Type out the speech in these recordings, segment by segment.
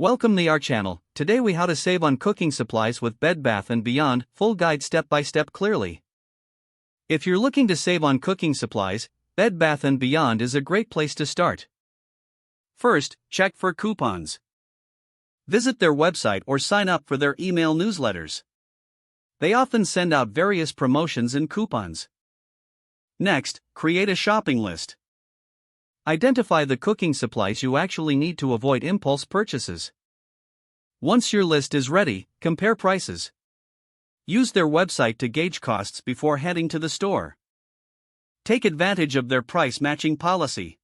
Welcome to our channel. Today we how to save on cooking supplies with Bed Bath & Beyond, full guide step by step clearly. If you're looking to save on cooking supplies, Bed Bath & Beyond is a great place to start. First, check for coupons. Visit their website or sign up for their email newsletters. They often send out various promotions and coupons. Next, create a shopping list. Identify the cooking supplies you actually need to avoid impulse purchases. Once your list is ready, compare prices. Use their website to gauge costs before heading to the store. Take advantage of their price matching policy.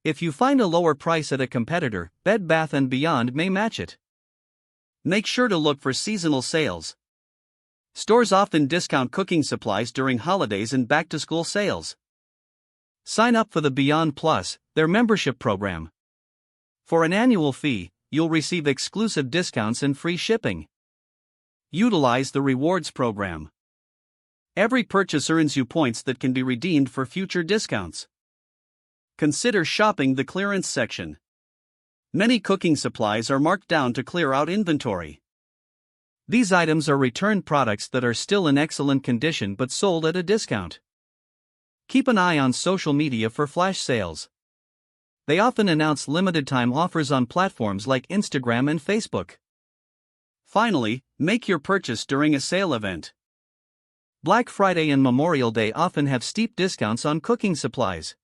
If you find a lower price at a competitor, Bed Bath & Beyond may match it. Make sure to look for seasonal sales. Stores often discount cooking supplies during holidays and back-to-school sales. Sign up for the Beyond Plus, their membership program. For an annual fee, you'll receive exclusive discounts and free shipping. Utilize the rewards program. Every purchase earns you points that can be redeemed for future discounts. Consider shopping the clearance section. Many cooking supplies are marked down to clear out inventory. These items are returned products that are still in excellent condition but sold at a discount. Keep an eye on social media for flash sales. They often announce limited-time offers on platforms like Instagram and Facebook. Finally, make your purchase during a sale event. Black Friday and Memorial Day often have steep discounts on cooking supplies.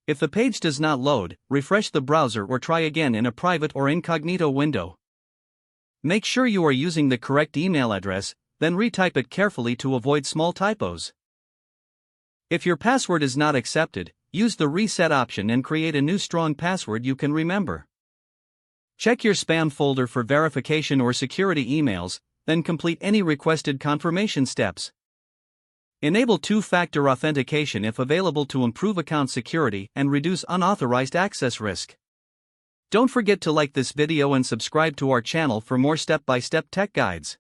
If the page does not load, refresh the browser or try again in a private or incognito window. Make sure you are using the correct email address, then retype it carefully to avoid small typos. If your password is not accepted, use the reset option and create a new strong password you can remember. Check your spam folder for verification or security emails, then complete any requested confirmation steps. Enable two-factor authentication if available to improve account security and reduce unauthorized access risk. Don't forget to like this video and subscribe to our channel for more step-by-step tech guides.